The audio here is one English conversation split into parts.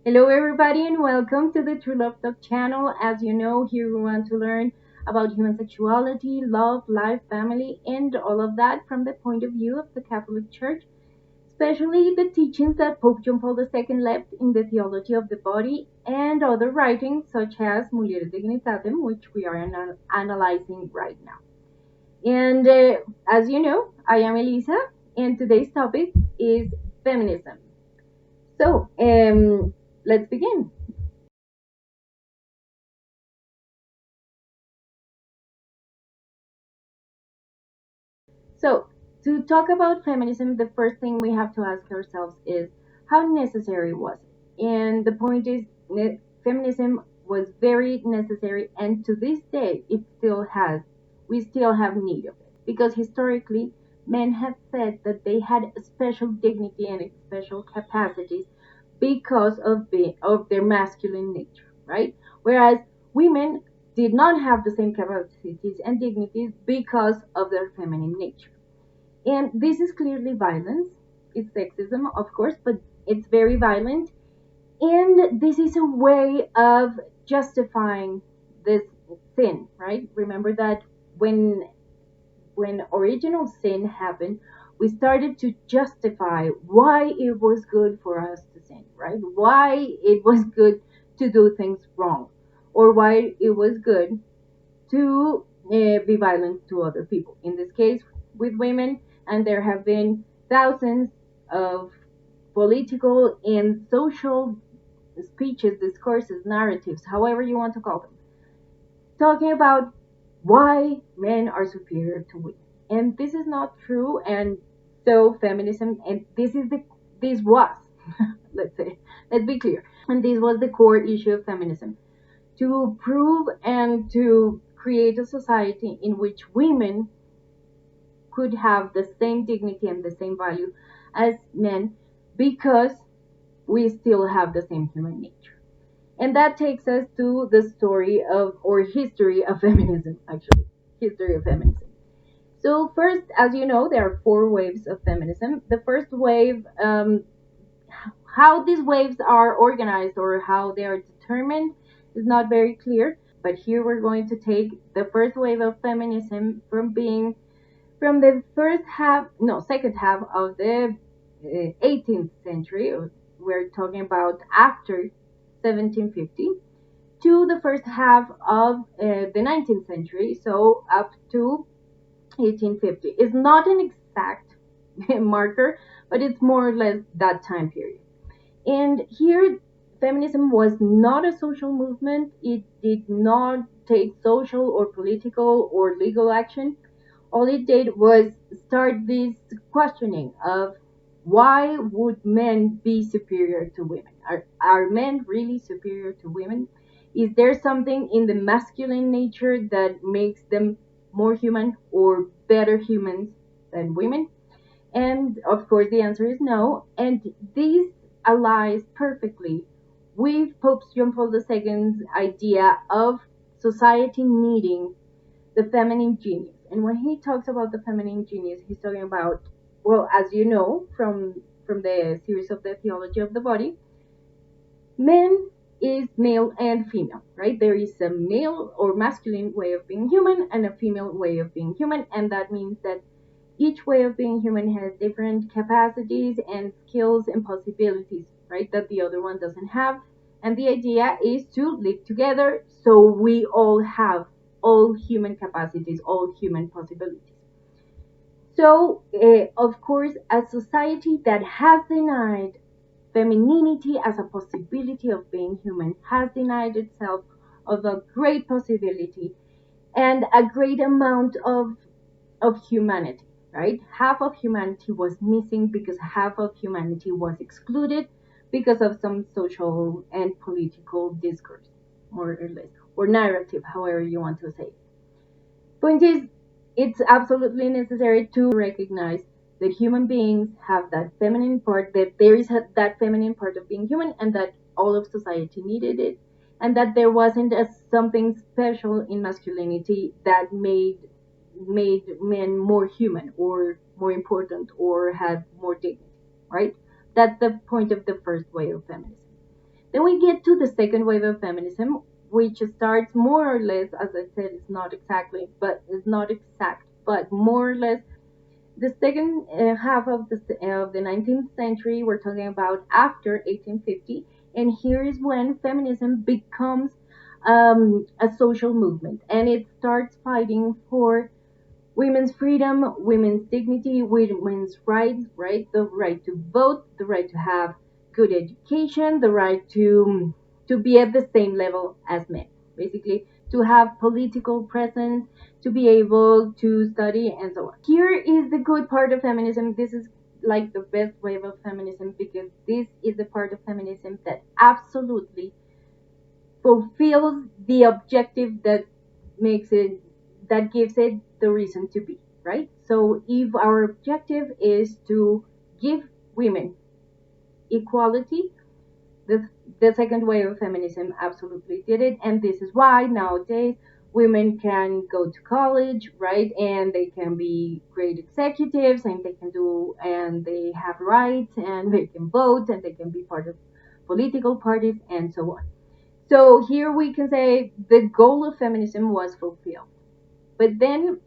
Hello, everybody, and welcome to the True Love Talk channel. As you know, here we want to learn about human sexuality, love, life, family, and all of that from the point of view of the Catholic Church, especially the teachings that Pope John Paul II left in the theology of the body and other writings such as Mulieris, Dignitatem, which we are analyzing right now. And as you know, I am Elisa, and today's topic is feminism. So, let's begin. So, to talk about feminism, the first thing we have to ask ourselves is how necessary was it? And the point is, feminism was very necessary, and to this day, we still have need of it. Because historically, men have said that they had a special dignity and special capacities because of their masculine nature, right? Whereas women did not have the same capacities and dignities because of their feminine nature. And this is clearly violence. It's sexism, of course, but it's very violent. And this is a way of justifying this sin, right? Remember that when original sin happened, we started to justify why it was good for us to sin, right? Why it was good to do things wrong, or why it was good to be violent to other people. In this case, with women, and there have been thousands of political and social speeches, discourses, narratives, however you want to call them, talking about why men are superior to women. And this is not true. And so feminism, and this was, let's say, let's be clear, and this was the core issue of feminism, to prove and to create a society in which women could have the same dignity and the same value as men, because we still have the same human nature. And that takes us to the story of, or history of feminism, actually. History of feminism. So, first, as you know, there are four waves of feminism. The first wave, how these waves are organized or how they are determined is not very clear. But here we're going to take the first wave of feminism from the second half of the 18th century. We're talking about after 1750 to the first half of the 19th century, so up to 1850. It's not an exact marker, but it's more or less that time period. And here, feminism was not a social movement. It did not take social or political or legal action. All it did was start this questioning of why would men be superior to women? Are men really superior to women? Is there something in the masculine nature that makes them more human or better humans than women? And of course, the answer is no. And this aligns perfectly with Pope John Paul II's idea of society needing the feminine genius. And when he talks about the feminine genius, he's talking about, well, as you know from the series of the theology of the body, men is male and female, right? There is a male or masculine way of being human and a female way of being human, and that means that each way of being human has different capacities and skills and possibilities, right? That the other one doesn't have. And the idea is to live together so we all have all human capacities, all human possibilities. So, of course, a society that has denied femininity as a possibility of being human has denied itself of a great possibility and a great amount of humanity, right? Half of humanity was missing because half of humanity was excluded because of some social and political discourse, more or less, or narrative, however you want to say it. Point is, it's absolutely necessary to recognize that human beings have that feminine part, that there is that feminine part of being human, and that all of society needed it, and that there wasn't something special in masculinity that made men more human or more important or had more dignity, right? That's the point of the first wave of feminism. Then we get to the second wave of feminism, which starts more or less, as I said, it's not exactly, but it's not exact, but more or less the second half of the 19th century. We're talking about after 1850, and here is when feminism becomes a social movement, and it starts fighting for women's freedom, women's dignity, women's rights, right? The right to vote, the right to have good education, the right to be at the same level as men, basically to have political presence, to be able to study, and so on. Here is the good part of feminism. This is like the best wave of feminism because this is the part of feminism that absolutely fulfills the objective makes it that gives it the reason to be, right? So if our objective is to give women equality, the, the second wave of feminism absolutely did it, and this is why nowadays women can go to college, right, and they can be great executives, and they have rights, and they can vote, and they can be part of political parties, and so on. So here we can say the goal of feminism was fulfilled. But then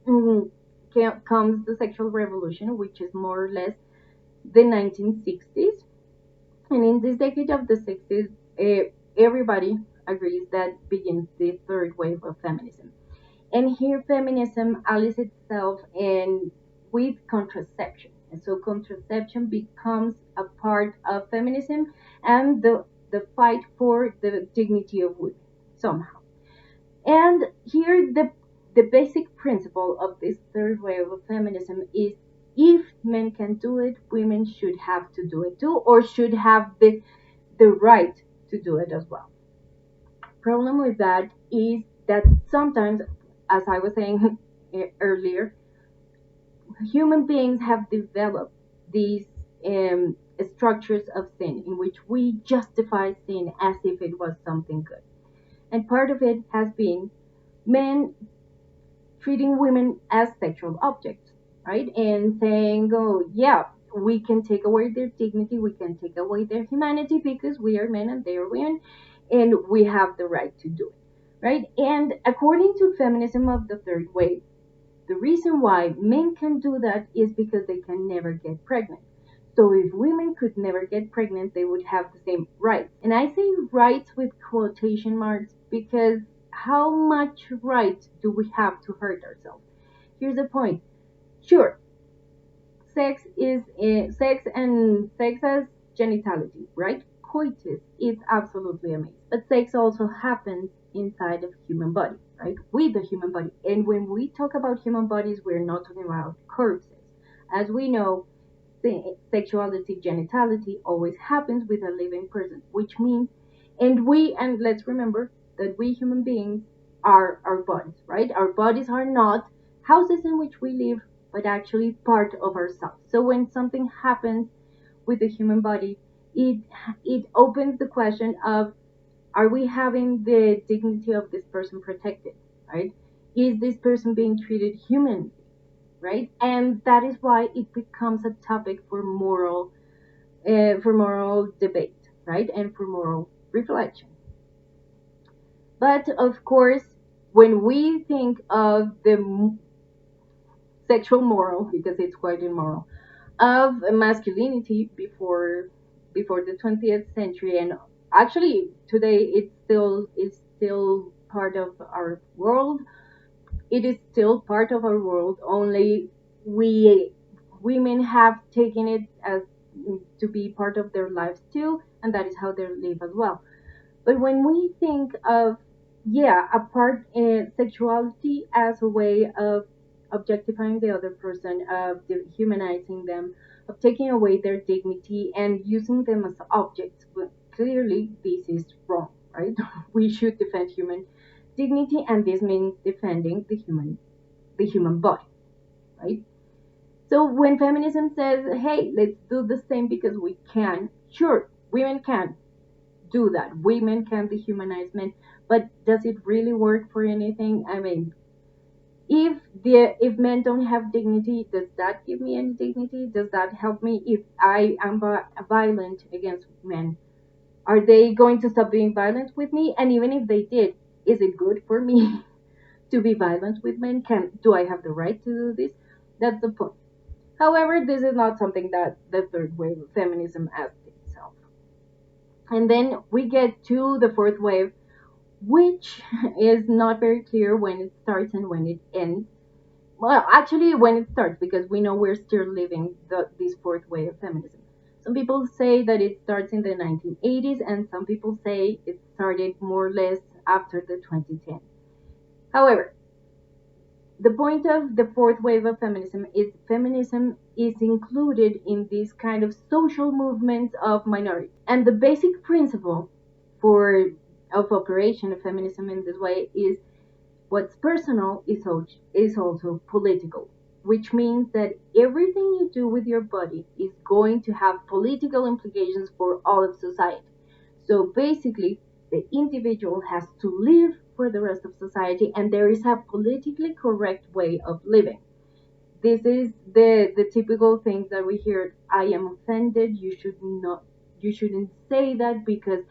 comes the sexual revolution, which is more or less the 1960s. And in this decade of the 60s, everybody agrees that begins the third wave of feminism. And here feminism allies itself in with contraception. And so contraception becomes a part of feminism and the fight for the dignity of women somehow. And here the basic principle of this third wave of feminism is if men can do it, women should have to do it too, or should have the right to do it as well. Problem with that is that sometimes, as I was saying earlier, human beings have developed these structures of sin in which we justify sin as if it was something good. And part of it has been men treating women as sexual objects, right? And saying, oh, yeah, we can take away their dignity, we can take away their humanity because we are men and they are women, and we have the right to do it, right? And according to feminism of the third wave, the reason why men can do that is because they can never get pregnant. So if women could never get pregnant, they would have the same rights. And I say rights with quotation marks because how much right do we have to hurt ourselves? Here's the point. Sure, sex as genitality, right? Coitus is absolutely amazing. But sex also happens inside of human body, right? With the human body. And when we talk about human bodies, we're not talking about corpses. As we know, sexuality, genitality always happens with a living person, which means, and let's remember that we human beings are our bodies, right? Our bodies are not houses in which we live, but actually part of ourselves. So when something happens with the human body, it opens the question of, are we having the dignity of this person protected, right? Is this person being treated human, right? And that is why it becomes a topic for moral debate, right, and for moral reflection. But of course, when we think of the sexual moral, because it's quite immoral, of masculinity before the 20th century, and actually today it's still part of our world. It is still part of our world, only we women have taken it as to be part of their lives too, and that is how they live as well. But when we think of, yeah, a part in sexuality as a way of objectifying the other person, of dehumanizing them, of taking away their dignity and using them as objects, well, clearly this is wrong, right? We should defend human dignity, and this means defending the human body, right? So when feminism says, hey, let's do the same because we can, sure, women can do that. Women can dehumanize men, but does it really work for anything? I mean, if men don't have dignity, does that give me any dignity? Does that help me if I am violent against men? Are they going to stop being violent with me? And even if they did, is it good for me to be violent with men? Do I have the right to do this? That's the point. However, this is not something that the third wave of feminism asked itself. And then we get to the fourth wave, which is not very clear when it starts and when it ends. Well, actually, when it starts, because we know we're still living this fourth wave of feminism. Some people say that it starts in the 1980s, and some people say it started more or less after the 2010. However, the point of the fourth wave of feminism is included in this kind of social movements of minorities. And the basic principle for of operation of feminism in this way is what's personal is also political, which means that everything you do with your body is going to have political implications for all of society. So basically, the individual has to live for the rest of society, and there is a politically correct way of living. This is the typical things that we hear. I am offended. You shouldn't say that because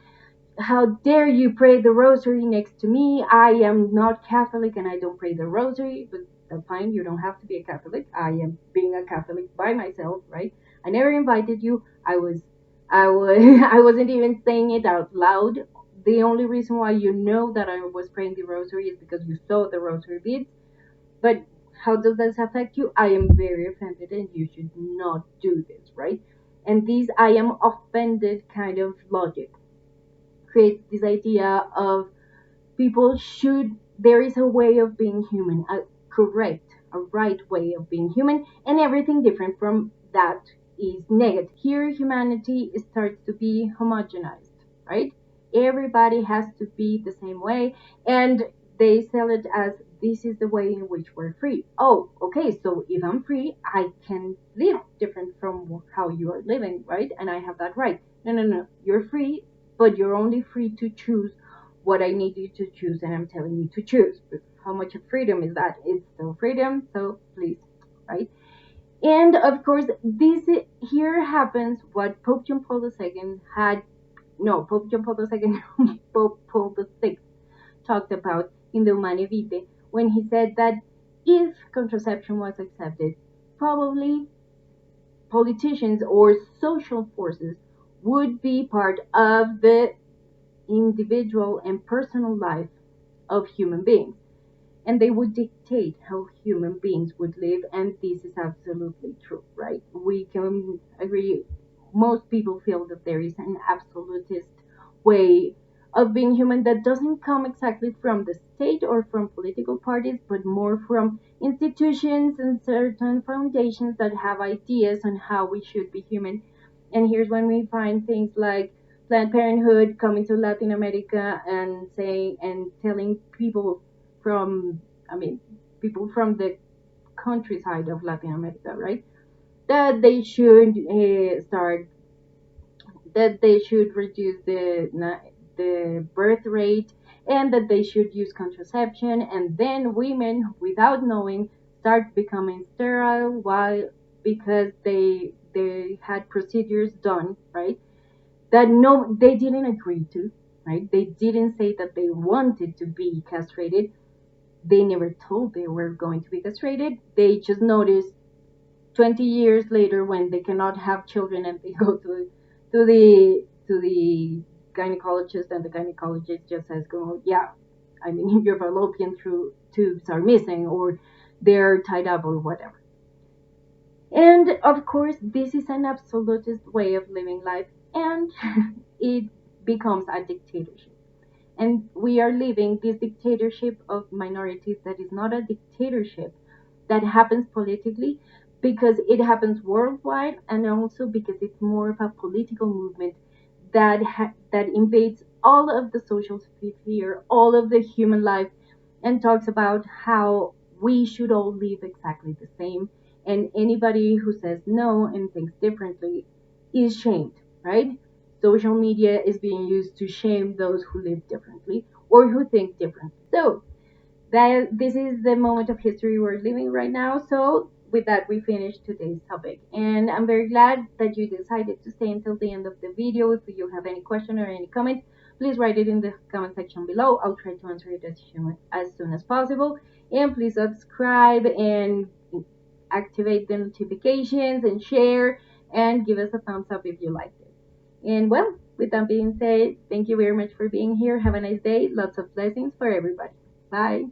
how dare you pray the rosary next to me? I am not Catholic and I don't pray the rosary, but that's fine. You don't have to be a Catholic. I am being a Catholic by myself, right? I never invited you. I was, I wasn't even saying it out loud. The only reason why you know that I was praying the rosary is because you saw the rosary beads. But how does this affect you? I am very offended and you should not do this, right? And these I am offended kind of logic creates this idea of people should there is a way of being human, a correct, a right way of being human, and everything different from that is negative. Here humanity starts to be homogenized, right? Everybody has to be the same way, and they sell it as this is the way in which we're free. Oh, okay, so if I'm free, I can live different from how you are living, right? And I have that right. No, no, no, you're free, but you're only free to choose what I need you to choose, and I'm telling you to choose. But how much of freedom is that? It's still freedom, so please, right? And of course, this here happens what Pope John Paul II had. No, Pope John Paul II, Pope Paul VI talked about in the Humane Vitae when he said that if contraception was accepted, probably politicians or social forces would be part of the individual and personal life of human beings, and they would dictate how human beings would live. And this is absolutely true, right? We can agree, most people feel that there is an absolutist way of being human that doesn't come exactly from the state or from political parties, but more from institutions and certain foundations that have ideas on how we should be human. And here's when we find things like Planned Parenthood coming to Latin America and saying and telling people from, I mean, people from the countryside of Latin America, right? That they should start, that they should reduce the birth rate, and that they should use contraception, and then women, without knowing, start becoming sterile while because they had procedures done, right? That no, they didn't agree to, right? They didn't say that they wanted to be castrated. They never told they were going to be castrated. They just noticed 20 years later when they cannot have children and they go to the gynecologist, and the gynecologist just says, "Go, yeah, I mean your fallopian tubes are missing or they're tied up or whatever." And of course, this is an absolutist way of living life, and it becomes a dictatorship. And we are living this dictatorship of minorities that is not a dictatorship that happens politically, because it happens worldwide, and also because it's more of a political movement that invades all of the social sphere, all of the human life, and talks about how we should all live exactly the same, and anybody who says no and thinks differently is shamed, right? Social media is being used to shame those who live differently or who think differently. So that this is the moment of history we're living right now. So with that, we finished today's topic. And I'm very glad that you decided to stay until the end of the video. If you have any question or any comment, please write it in the comment section below. I'll try to answer it as soon as possible. And please subscribe and activate the notifications and share and give us a thumbs up if you liked it. And well, with that being said, thank you very much for being here. Have a nice day. Lots of blessings for everybody. Bye.